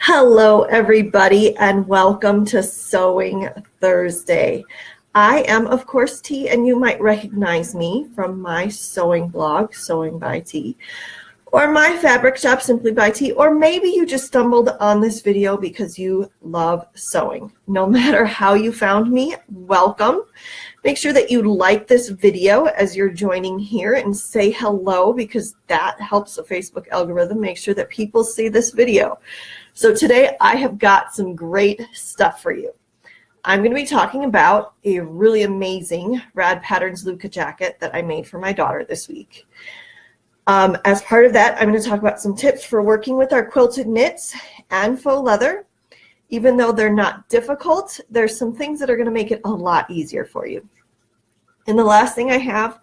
Hello, everybody, and welcome to Sewing Thursday. I am, of course, T, and you might recognize me from my sewing blog, Sewing by T, or my fabric shop, Simply by T, or maybe you just stumbled on this video because you love sewing. No matter how you found me, welcome. Make sure that you like this video as you're joining here and say hello, because that helps the Facebook algorithm make sure that people see this video. So today I have got some great stuff for you. I'm going to be talking about a really amazing Rad Patterns Luca jacket that I made for my daughter this week. As part of that, I'm going to talk about some tips for working with our quilted knits and faux leather. Even though they're not difficult, there's some things that are going to make it a lot easier for you. And the last thing I have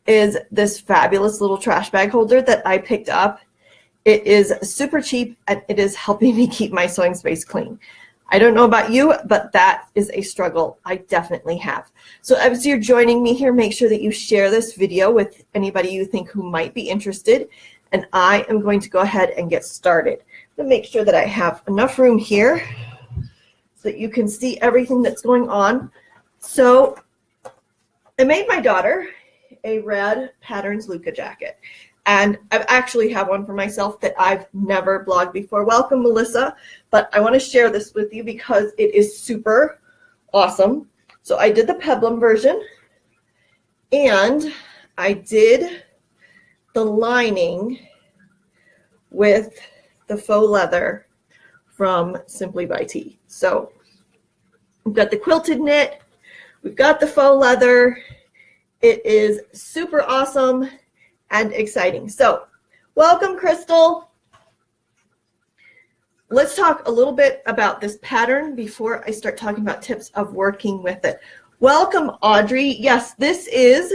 is this fabulous little trash bag holder that I picked up. It is super cheap and it is helping me keep my sewing space clean. I don't know about you, but that is a struggle I definitely have. So as you're joining me here, make sure that you share this video with anybody you think who might be interested. And I am going to go ahead and get started. I'm going to make sure that I have enough room here so that you can see everything that's going on. So I made my daughter a Rad Patterns Luca jacket. And I actually have one for myself that I've never blogged before. Welcome, Melissa. But I want to share this with you because it is super awesome. So I did the peplum version, and I did the lining with the faux leather from Simply by T. So we've got the quilted knit, we've got the faux leather. It is super awesome and exciting. So welcome, Crystal. Let's talk a little bit about this pattern before I start talking about tips of working with it. Welcome, Audrey. Yes, this is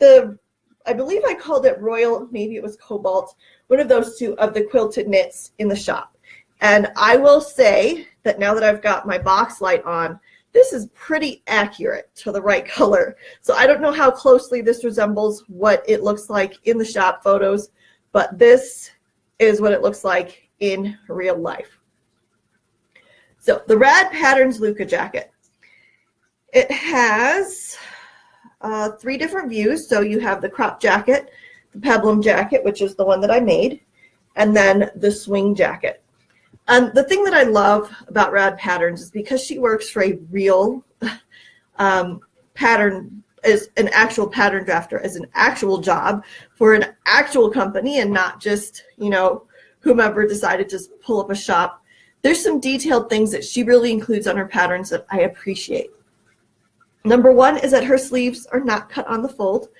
I believe I called it Royal, maybe it was Cobalt, one of those two of the quilted knits in the shop. And I will say that now that I've got my box light on, this is pretty accurate to the right color. So I don't know how closely this resembles what it looks like in the shop photos, but this is what it looks like in real life. So the Rad Patterns Luca jacket. It has 3 different views. So you have the crop jacket, the peplum jacket, which is the one that I made, and then the swing jacket. And the thing that I love about Rad Patterns is because she works for a real pattern, as an actual pattern drafter, as an actual job for an actual company and not just, whomever decided to pull up a shop. There's some detailed things that she really includes on her patterns that I appreciate. Number 1 is that her sleeves are not cut on the fold.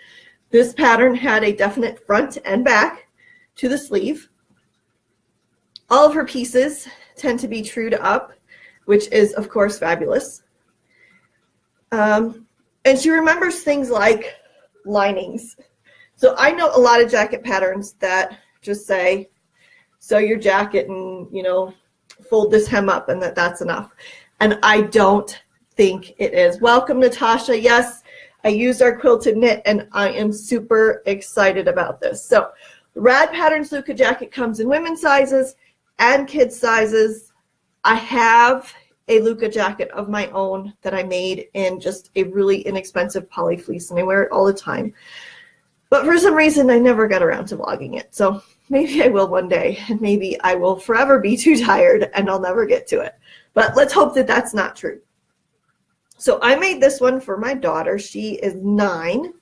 This pattern had a definite front and back to the sleeve. All of her pieces tend to be trued up, which is, of course, fabulous. And she remembers things like linings. So I know a lot of jacket patterns that just say, sew your jacket and, fold this hem up and that's enough. And I don't think it is. Welcome, Natasha. Yes, I used our quilted knit, and I am super excited about this. So the Rad Patterns Luca jacket comes in women's sizes and kids sizes. I have a Luca jacket of my own that I made in just a really inexpensive poly fleece, and I wear it all the time. But for some reason, I never got around to vlogging it. So maybe I will one day, and maybe I will forever be too tired and I'll never get to it. But let's hope that that's not true. So I made this one for my daughter. She is 9,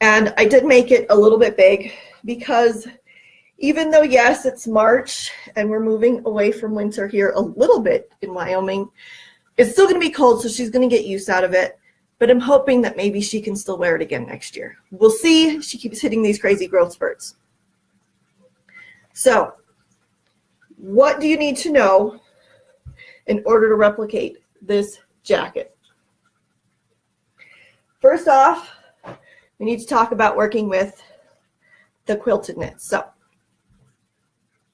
and I did make it a little bit big because even though, yes, it's March and we're moving away from winter here a little bit in Wyoming, it's still going to be cold, so she's going to get used out of it. But I'm hoping that maybe she can still wear it again next year. We'll see. She keeps hitting these crazy growth spurts. So what do you need to know in order to replicate this jacket? First off, we need to talk about working with the quilted knits. So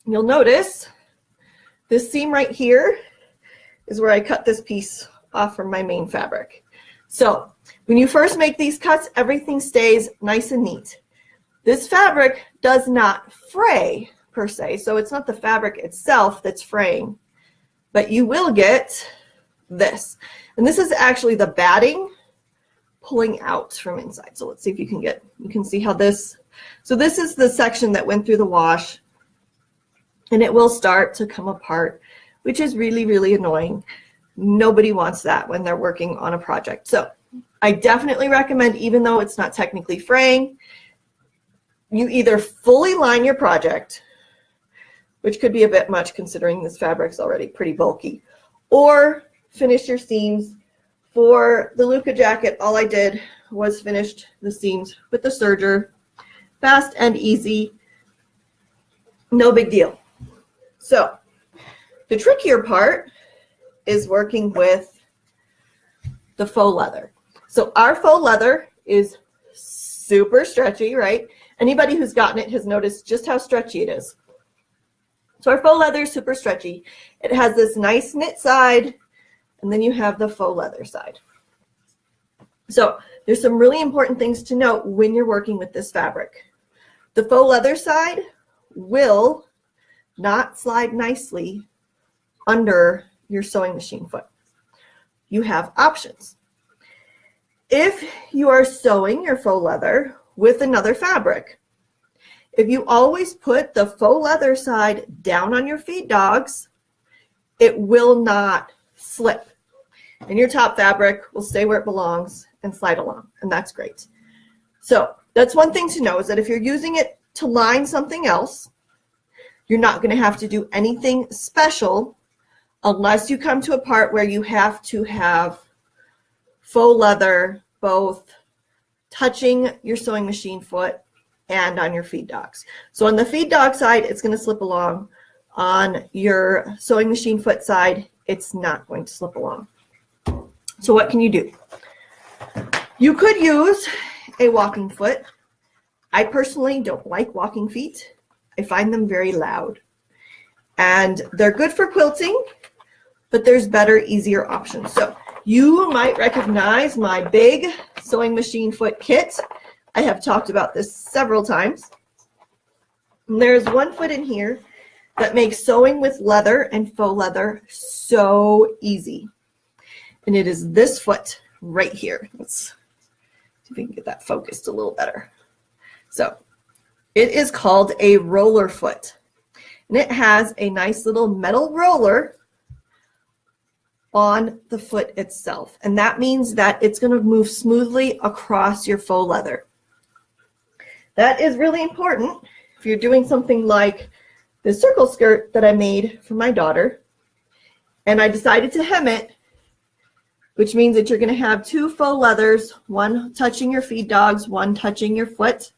you'll notice this seam right here is where I cut this piece off from my main fabric. So when you first make these cuts, everything stays nice and neat. This fabric does not fray per se. So it's not the fabric itself that's fraying, but you will get this. And this is actually the batting pulling out from inside. So let's see if you can see how this, so this is the section that went through the wash, and it will start to come apart, which is really, really annoying. Nobody wants that when they're working on a project. So I definitely recommend, even though it's not technically fraying, you either fully line your project, which could be a bit much considering this fabric's already pretty bulky, or finish your seams. For the Luca jacket, all I did was finished the seams with the serger. Fast and easy, no big deal. So the trickier part is working with the faux leather. So our faux leather is super stretchy, right? Anybody who's gotten it has noticed just how stretchy it is. So our faux leather is super stretchy. It has this nice knit side, and then you have the faux leather side. So there's some really important things to note when you're working with this fabric. The faux leather side will not slide nicely under your sewing machine foot. You have options. If you are sewing your faux leather with another fabric, if you always put the faux leather side down on your feed dogs, it will not slip. And your top fabric will stay where it belongs and slide along, and that's great. So that's one thing to know, is that if you're using it to line something else, you're not going to have to do anything special unless you come to a part where you have to have faux leather both touching your sewing machine foot and on your feed dogs. So on the feed dog side, it's going to slip along. On your sewing machine foot side, it's not going to slip along. So what can you do? You could use a walking foot. I personally don't like walking feet. I find them very loud. And they're good for quilting, but there's better, easier options. So you might recognize my big sewing machine foot kit. I have talked about this several times. And there's one foot in here that makes sewing with leather and faux leather so easy. And it is this foot right here. Let's see if we can get that focused a little better. So it is called a roller foot. And it has a nice little metal roller on the foot itself. And that means that it's going to move smoothly across your faux leather. That is really important if you're doing something like the circle skirt that I made for my daughter. And I decided to hem it, which means that you're going to have two faux leathers, one touching your feed dogs, one touching your foot.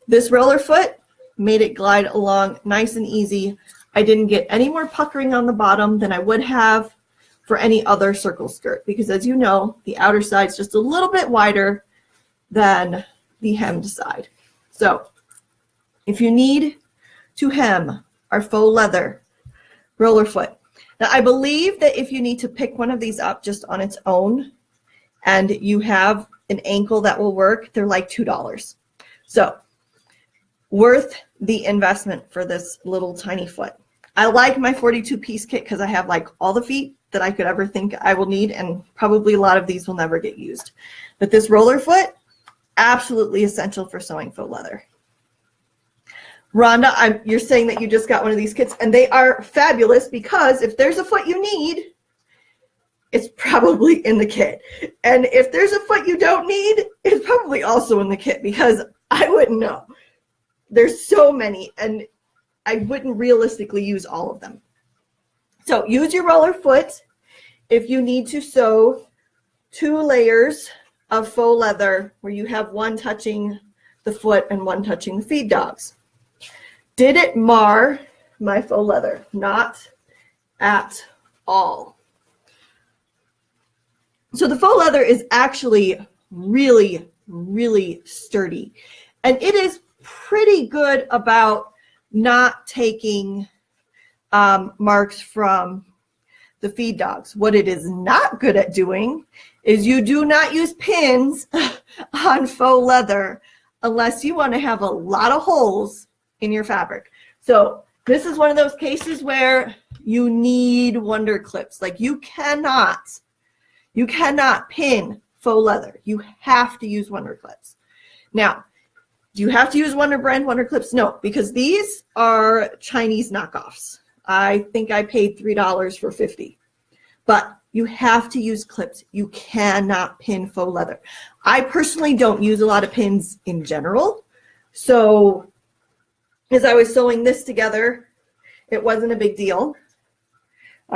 This roller foot made it glide along nice and easy. I didn't get any more puckering on the bottom than I would have for any other circle skirt, because as you know, the outer side is just a little bit wider than the hemmed side. So if you need to hem our faux leather roller foot, now I believe that if you need to pick one of these up just on its own and you have an ankle that will work, they're like $2. So worth the investment for this little tiny foot. I like my 42-piece kit because I have like all the feet that I could ever think I will need, and probably a lot of these will never get used. But this roller foot, absolutely essential for sewing faux leather. Rhonda, you're saying that you just got one of these kits, and they are fabulous because if there's a foot you need, it's probably in the kit. And if there's a foot you don't need, it's probably also in the kit, because I wouldn't know. There's so many, and I wouldn't realistically use all of them. So use your roller foot if you need to sew 2 layers of faux leather where you have one touching the foot and one touching the feed dogs. Did it mar my faux leather? Not at all. So the faux leather is actually really, really sturdy. And it is pretty good about not taking marks from the feed dogs. What it is not good at doing is you do not use pins on faux leather unless you want to have a lot of holes in your fabric. So this is one of those cases where you need wonder clips. Like you cannot pin faux leather. You have to use wonder clips. Now, do you have to use Wonder brand wonder clips? No, because these are Chinese knockoffs. I think I paid $3 for 50. But you have to use clips. You cannot pin faux leather. I personally don't use a lot of pins in general. So as I was sewing this together, it wasn't a big deal.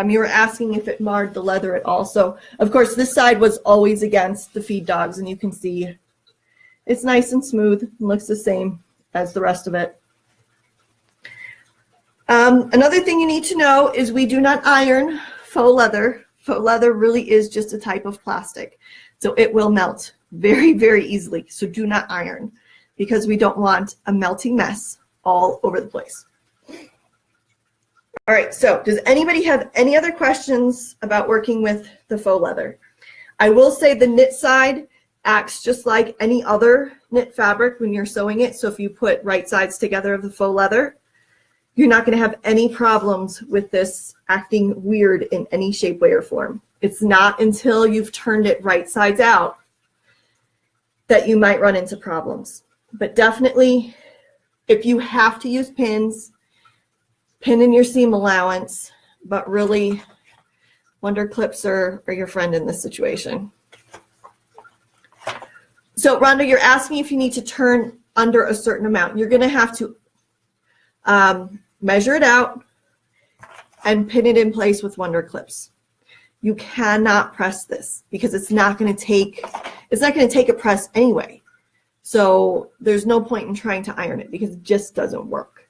You were asking if it marred the leather at all. So of course this side was always against the feed dogs, and you can see it's nice and smooth and looks the same as the rest of it. Another thing you need to know is we do not iron faux leather. Faux leather really is just a type of plastic. So it will melt very, very easily. So do not iron because we don't want a melting mess all over the place. All right, so does anybody have any other questions about working with the faux leather? I will say the knit side acts just like any other knit fabric when you're sewing it. So if you put right sides together of the faux leather, you're not going to have any problems with this acting weird in any shape, way, or form. It's not until you've turned it right sides out that you might run into problems. But definitely, if you have to use pins, pin in your seam allowance, but really, wonder clips are your friend in this situation. So Rhonda, you're asking if you need to turn under a certain amount. You're going to have to measure it out and pin it in place with wonder clips. You cannot press this because it's not going to take a press anyway. So there's no point in trying to iron it because it just doesn't work.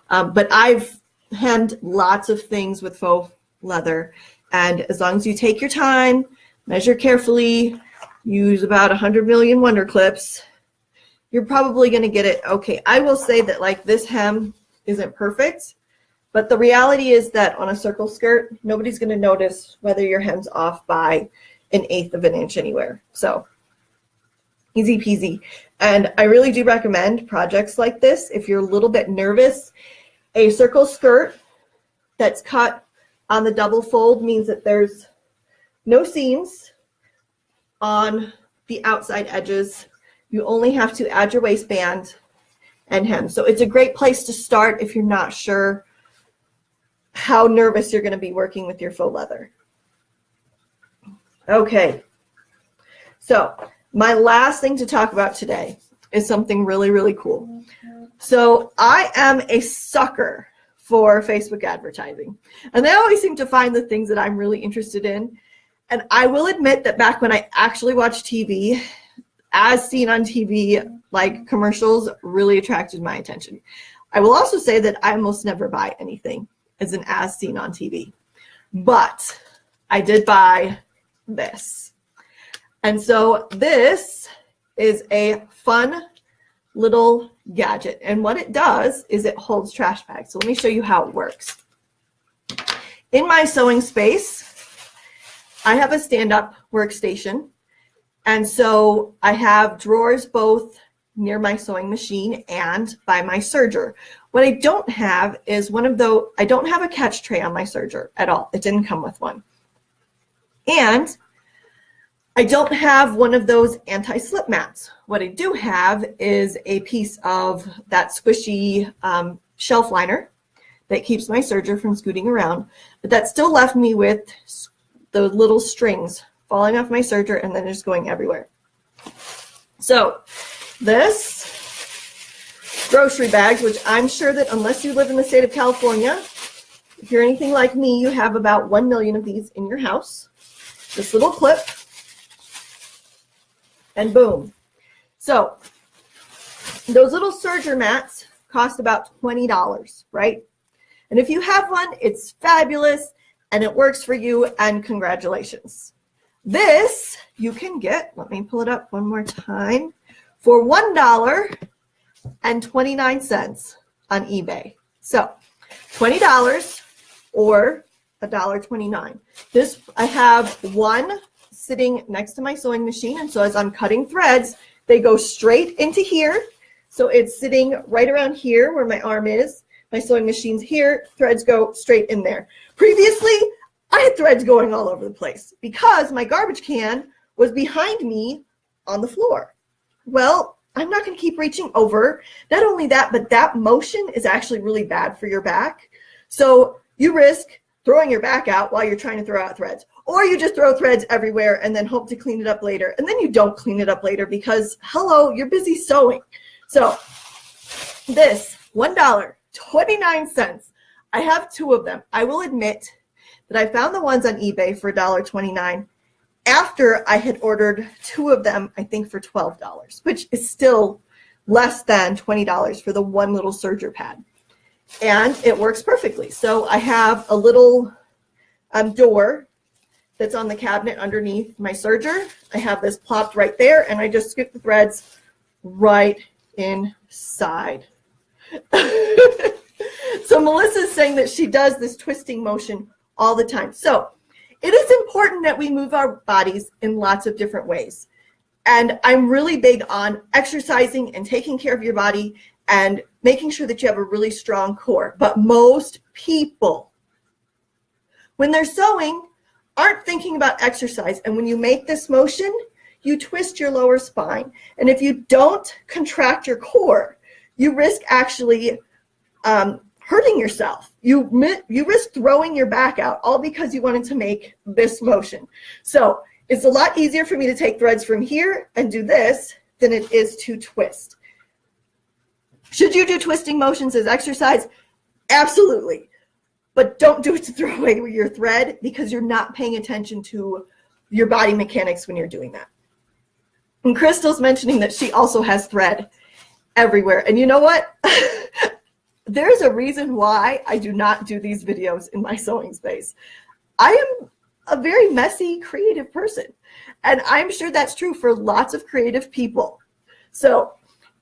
But I've hemmed lots of things with faux leather, and as long as you take your time, measure carefully, use about 100 million wonder clips, you're probably going to get it okay. I will say that like this hem isn't perfect, but the reality is that on a circle skirt, nobody's going to notice whether your hem's off by 1/8 of an inch anywhere. So easy peasy. And I really do recommend projects like this. If you're a little bit nervous, a circle skirt that's cut on the double fold means that there's no seams on the outside edges. You only have to add your waistband and hem. So it's a great place to start if you're not sure how nervous you're going to be working with your faux leather. Okay, so my last thing to talk about today is something really, really cool. So I am a sucker for Facebook advertising, and they always seem to find the things that I'm really interested in. And I will admit that back when I actually watched TV, as seen on TV, like commercials really attracted my attention. I will also say that I almost never buy anything as an as seen on TV, but I did buy this. And so this is a fun little gadget. And what it does is it holds trash bags. So let me show you how it works. In my sewing space, I have a stand-up workstation. And so I have drawers both near my sewing machine and by my serger. What I don't have is I don't have a catch tray on my serger at all. It didn't come with one. And I don't have one of those anti-slip mats. What I do have is a piece of that squishy shelf liner that keeps my serger from scooting around. But that still left me with the little strings falling off my serger and then just going everywhere. So this grocery bags, which I'm sure that unless you live in the state of California, if you're anything like me, you have about 1 million of these in your house. This little clip, and boom. So those little serger mats cost about $20, right? And if you have one, it's fabulous and it works for you, and congratulations. This you can get, let me pull it up one more time, for $1.29 on eBay. So $20 or $1.29. This, I have one sitting next to my sewing machine, and so as I'm cutting threads, they go straight into here. So it's sitting right around here where my arm is, My sewing machine's here, threads go straight in there. Previously, I had threads going all over the place because my garbage can was behind me on the floor. Well, I'm not going to keep reaching over. Not only that, but that motion is actually really bad for your back. So you risk throwing your back out while you're trying to throw out threads. Or you just throw threads everywhere and then hope to clean it up later. And then you don't clean it up later because, hello, you're busy sewing. So this $1.29, I have 2 of them. I will admit that I found the ones on eBay for $1.29 after I had ordered 2 of them, I think for $12, which is still less than $20 for the one little serger pad. And it works perfectly. So I have a little door that's on the cabinet underneath my serger. I have this plopped right there, and I just scoop the threads right inside. So Melissa's saying that she does this twisting motion all the time. So it is important that we move our bodies in lots of different ways. And I'm really big on exercising and taking care of your body and making sure that you have a really strong core. But most people, when they're sewing, aren't thinking about exercise. And when you make this motion, you twist your lower spine. And if you don't contract your core, you risk actually hurting yourself. You risk throwing your back out, all because you wanted to make this motion. So it's a lot easier for me to take threads from here and do this than it is to twist. Should you do twisting motions as exercise? Absolutely. But don't do it to throw away your thread because you're not paying attention to your body mechanics when you're doing that. And Crystal's mentioning that she also has thread everywhere. And you know what? There's a reason why I do not do these videos in my sewing space. I am a very messy, creative person. And I'm sure that's true for lots of creative people. So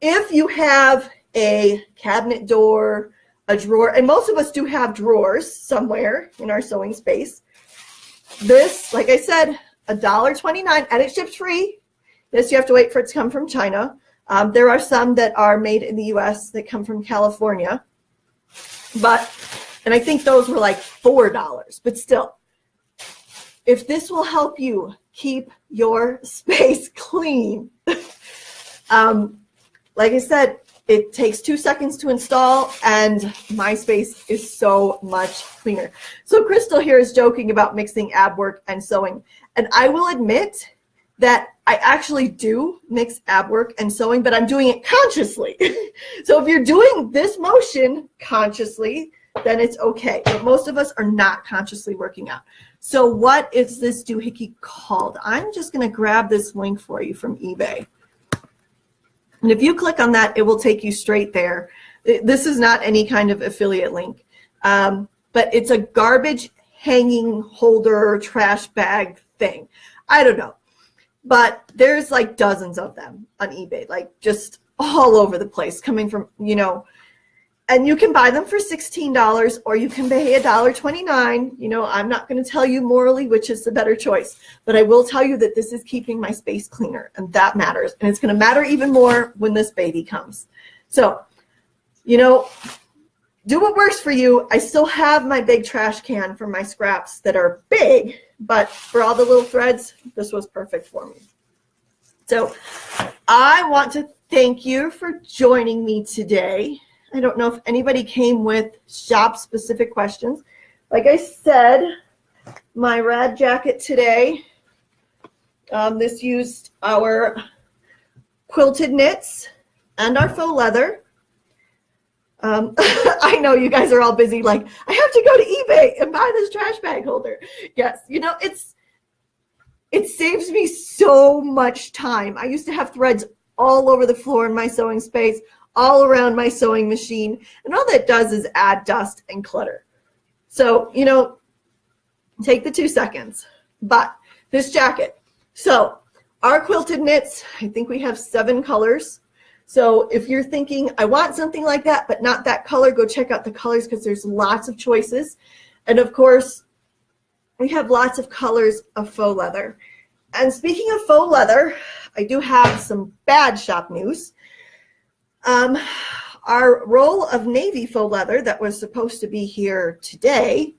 if you have a cabinet door, a drawer, and most of us do have drawers somewhere in our sewing space. This, like I said, $1.29, and it ships free. Yes, you have to wait for it to come from China. There are some that are made in the US that come from California. And I think those were like $4, but still, if this will help you keep your space clean, like I said, it takes 2 seconds to install, and my space is so much cleaner. So Crystal here is joking about mixing ab work and sewing. And I will admit that I actually do mix ab work and sewing, but I'm doing it consciously. So if you're doing this motion consciously, then it's okay. But most of us are not consciously working out. So what is this doohickey called? I'm just going to grab this link for you from eBay. And if you click on that, it will take you straight there. This is not any kind of affiliate link, but it's a garbage hanging holder trash bag thing. I don't know, but there's like dozens of them on eBay, like just all over the place, coming from, and you can buy them for $16 or you can pay $1.29. I'm not going to tell you morally which is the better choice, but I will tell you that this is keeping my space cleaner, and that matters. And it's going to matter even more when this baby comes. So, do what works for you. I still have my big trash can for my scraps that are big, but for all the little threads, this was perfect for me. So I want to thank you for joining me today. I don't know if anybody came with shop-specific questions. Like I said, my rad jacket today, this used our quilted knits and our faux leather. I know you guys are all busy like, I have to go to eBay and buy this trash bag holder. Yes, it saves me so much time. I used to have threads all over the floor in my sewing space, all around my sewing machine, and all that does is add dust and clutter. So, take the 2 seconds. But this jacket, so our quilted knits, I think we have 7 colors. So if you're thinking, I want something like that, but not that color, go check out the colors because there's lots of choices. And of course, we have lots of colors of faux leather. And speaking of faux leather, I do have some bad shop news. our roll of navy faux leather that was supposed to be here today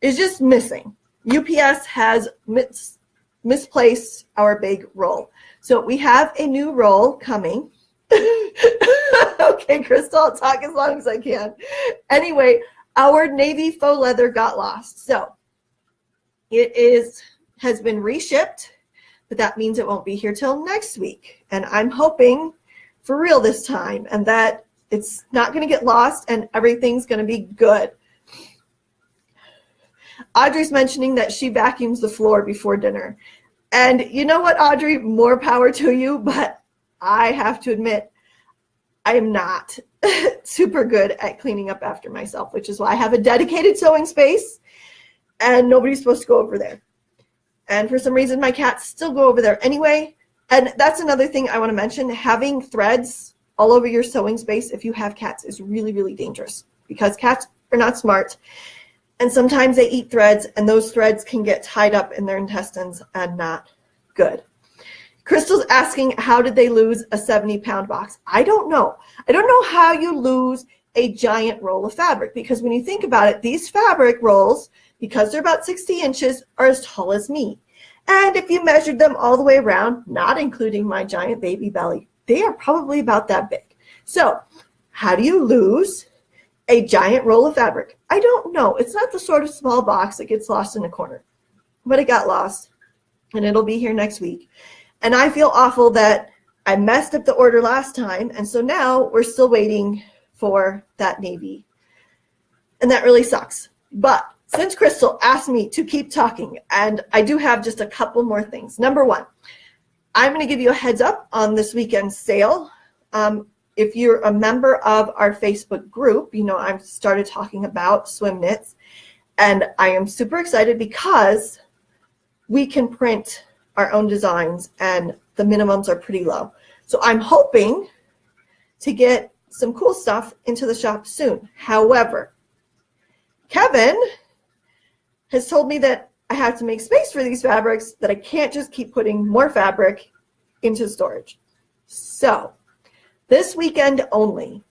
is just missing. UPS has misplaced our big roll. So we have a new roll coming. Okay, Crystal, I'll talk as long as I can. Anyway, our navy faux leather got lost. So it has been reshipped, but that means it won't be here till next week. And I'm hoping for real this time and that it's not going to get lost and everything's going to be good. Audrey's mentioning that she vacuums the floor before dinner. And you know what, Audrey? More power to you, but I have to admit, I am not super good at cleaning up after myself, which is why I have a dedicated sewing space and nobody's supposed to go over there. And for some reason, my cats still go over there anyway. And that's another thing I want to mention. Having threads all over your sewing space if you have cats is really, really dangerous because cats are not smart. And sometimes they eat threads, and those threads can get tied up in their intestines and not good. Crystal's asking, how did they lose a 70-pound box? I don't know. I don't know how you lose a giant roll of fabric because when you think about it, these fabric rolls, because they're about 60 inches, are as tall as me. And if you measured them all the way around, not including my giant baby belly, they are probably about that big. So how do you lose a giant roll of fabric? I don't know. It's not the sort of small box that gets lost in a corner, but it got lost and it'll be here next week. And I feel awful that I messed up the order last time. And so now we're still waiting for that navy. And that really sucks. But since Crystal asked me to keep talking, and I do have just a couple more things. Number one, I'm going to give you a heads up on this weekend's sale. If you're a member of our Facebook group, you know I've started talking about swim knits, and I am super excited because we can print our own designs, and the minimums are pretty low. So I'm hoping to get some cool stuff into the shop soon. However, Kevin has told me that I have to make space for these fabrics, that I can't just keep putting more fabric into storage. So this weekend only,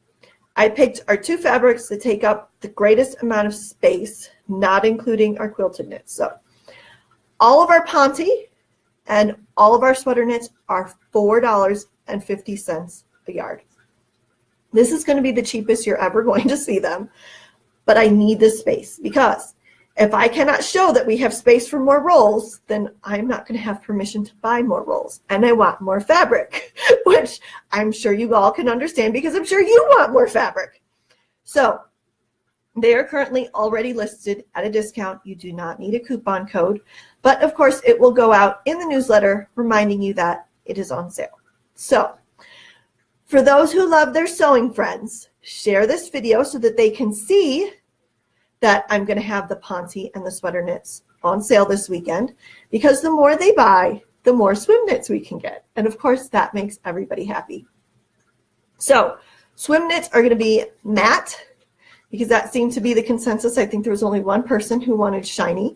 I picked our two fabrics that take up the greatest amount of space, not including our quilted knits. So all of our ponte and all of our sweater knits are $4.50 a yard. This is going to be the cheapest you're ever going to see them, but I need this space because if I cannot show that we have space for more rolls, then I'm not going to have permission to buy more rolls. And I want more fabric, which I'm sure you all can understand because I'm sure you want more fabric. So they are currently already listed at a discount. You do not need a coupon code, but of course it will go out in the newsletter reminding you that it is on sale. So for those who love their sewing friends, share this video so that they can see that I'm going to have the ponte and the sweater knits on sale this weekend because the more they buy, the more swim knits we can get. And of course, that makes everybody happy. So swim knits are going to be matte because that seemed to be the consensus. I think there was only one person who wanted shiny.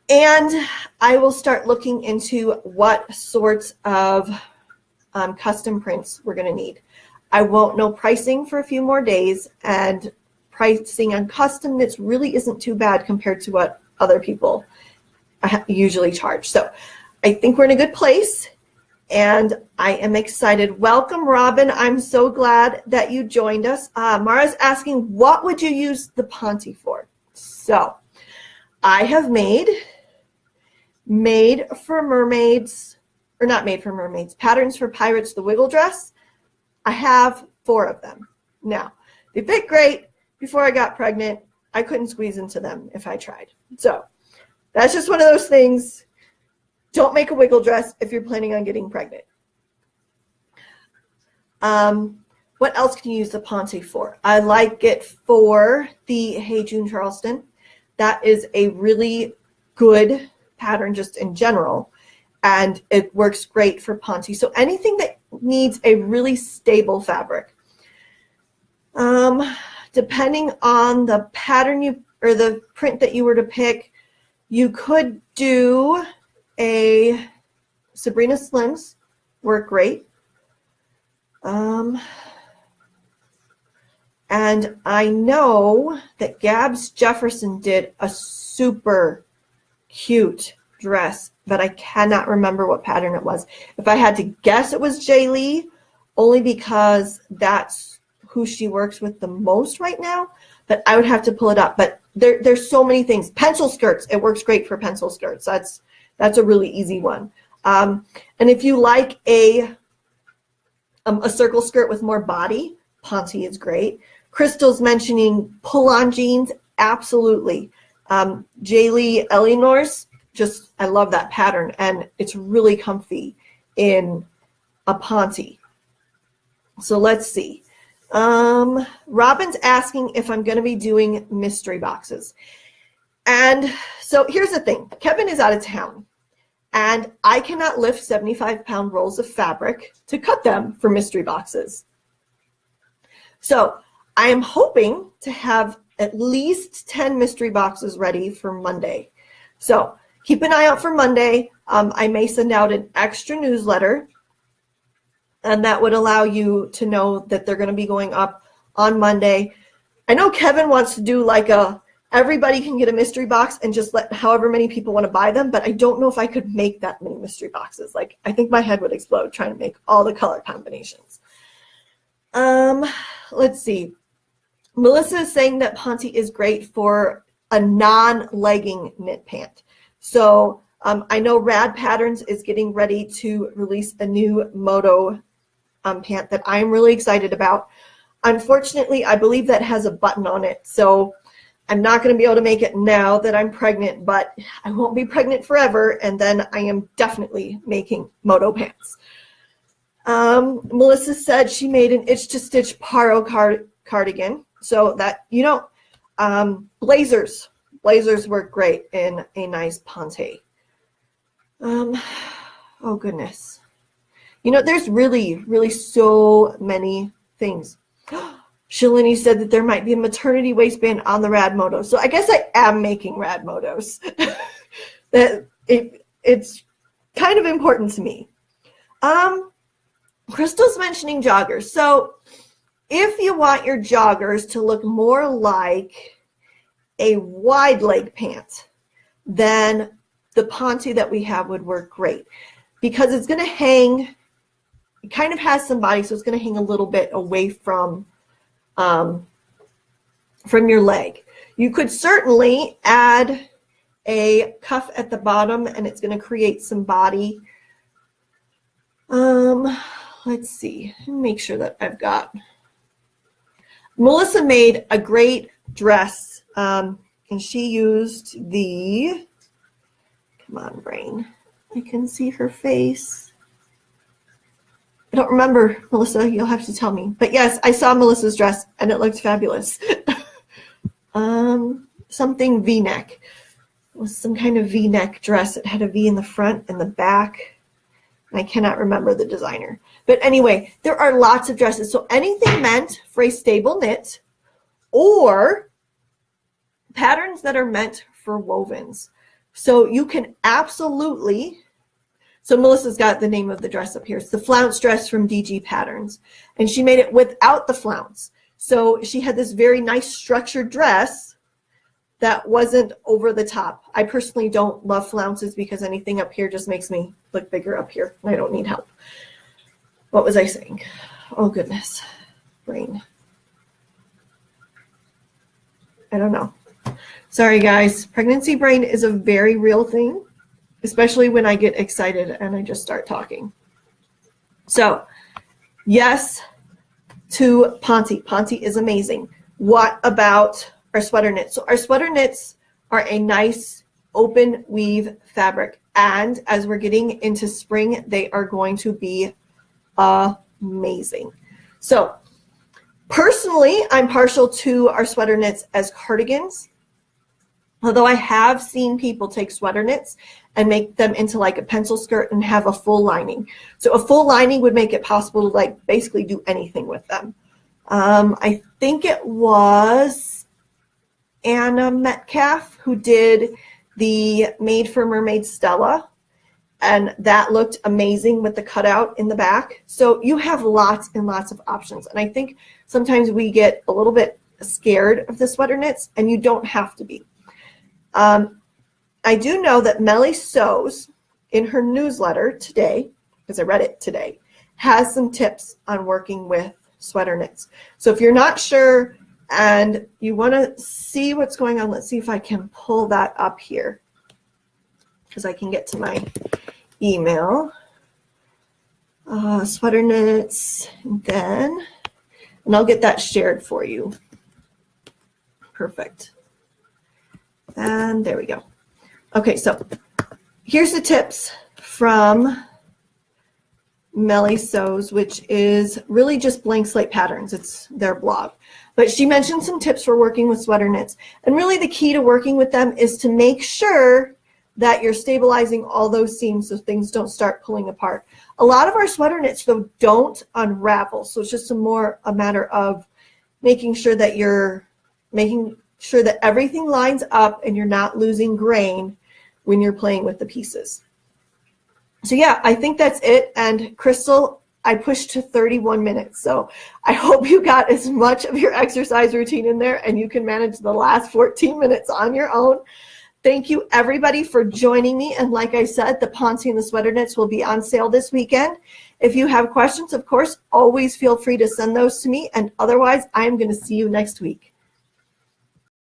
And I will start looking into what sorts of custom prints we're going to need. I won't know pricing for a few more days, and pricing on custom knits really isn't too bad compared to what other people usually charge. So I think we're in a good place, and I am excited. Welcome, Robin. I'm so glad that you joined us. Mara's asking, what would you use the ponte for? So I have made for mermaids, or not made for mermaids, patterns for pirates, the wiggle dress. I have 4 of them. Now, they fit great. Before I got pregnant, I couldn't squeeze into them if I tried. So that's just one of those things. Don't make a wiggle dress if you're planning on getting pregnant. What else can you use the ponte for? I like it for the Hey June Charleston. That is a really good pattern just in general, and it works great for ponte. So anything that needs a really stable fabric. Depending on the pattern or the print that you were to pick, you could do a Sabrina Slims, work great. And I know that Gabs Jefferson did a super cute dress, but I cannot remember what pattern it was. If I had to guess, it was Jay Lee, only because that's who she works with the most right now, but I would have to pull it up. But there's so many things. Pencil skirts, it works great for pencil skirts. That's a really easy one. And if you like a circle skirt with more body, Ponte is great. Crystal's mentioning pull-on jeans, absolutely. Jaylee Eleanor's, I love that pattern, and it's really comfy in a Ponte. So let's see. Robin's asking if I'm going to be doing mystery boxes. And so here's the thing. Kevin is out of town, and I cannot lift 75-pound rolls of fabric to cut them for mystery boxes. So I am hoping to have at least 10 mystery boxes ready for Monday. So keep an eye out for Monday. I may send out an extra newsletter, and that would allow you to know that they're going to be going up on Monday. I know Kevin wants to do like everybody can get a mystery box and just let however many people want to buy them, but I don't know if I could make that many mystery boxes. Like, I think my head would explode trying to make all the color combinations. Let's see. Melissa is saying that Ponte is great for a non-legging knit pant. So I know Rad Patterns is getting ready to release a new Moto pant that I'm really excited about. Unfortunately, I believe that has a button on it, so I'm not going to be able to make it now that I'm pregnant, but I won't be pregnant forever, and then I am definitely making Moto pants. Melissa said she made an itch-to-stitch Paro cardigan. So that, blazers work great in a nice Ponte. Oh goodness. There's really, really so many things. Shalini said that there might be a maternity waistband on the Rad Moto. So I guess I am making Rad Motos. It's kind of important to me. Crystal's mentioning joggers. So if you want your joggers to look more like a wide leg pant, then the Ponte that we have would work great, because it's going to hang, it kind of has some body, so it's going to hang a little bit away from your leg. You could certainly add a cuff at the bottom, and it's going to create some body. Let's see, make sure that I've got. Melissa made a great dress, and she used the, come on, brain, I can see her face. I don't remember, Melissa, you'll have to tell me. But yes, I saw Melissa's dress, and it looked fabulous. Something V-neck. It was some kind of V-neck dress. It had a V in the front and the back. And I cannot remember the designer. But anyway, there are lots of dresses. So anything meant for a stable knit, or patterns that are meant for wovens. So you can absolutely, so Melissa's got the name of the dress up here. It's the flounce dress from DG Patterns. And she made it without the flounce. So she had this very nice structured dress that wasn't over the top. I personally don't love flounces because anything up here just makes me look bigger up here, and I don't need help. What was I saying? Oh, goodness. Brain. I don't know. Sorry, guys. Pregnancy brain is a very real thing, especially when I get excited and I just start talking. So, yes to Ponte. Ponte is amazing. What about our sweater knits? So our sweater knits are a nice open weave fabric. And as we're getting into spring, they are going to be amazing. So personally, I'm partial to our sweater knits as cardigans. Although I have seen people take sweater knits and make them into like a pencil skirt and have a full lining. So a full lining would make it possible to like basically do anything with them. I think it was Anna Metcalf who did the Made for Mermaid Stella. and that looked amazing with the cutout in the back. So you have lots and lots of options. And I think sometimes we get a little bit scared of the sweater knits, and you don't have to be. I do know that Melly Sews in her newsletter today, because I read it today, has some tips on working with sweater knits. So if you're not sure and you want to see what's going on, let's see if I can pull that up here, because I can get to my email. Sweater knits, and I'll get that shared for you. Perfect. And there we go. Okay, so here's the tips from Melly Sews, which is really just blank slate patterns. It's their blog. But she mentioned some tips for working with sweater knits. And really the key to working with them is to make sure that you're stabilizing all those seams so things don't start pulling apart. A lot of our sweater knits, though, don't unravel. So it's just a matter of making sure that everything lines up and you're not losing grain when you're playing with the pieces. So yeah, I think that's it. And Crystal, I pushed to 31 minutes. So I hope you got as much of your exercise routine in there and you can manage the last 14 minutes on your own. Thank you everybody for joining me. And like I said, the Ponte and the sweater knits will be on sale this weekend. If you have questions, of course, always feel free to send those to me. And otherwise, I'm going to see you next week.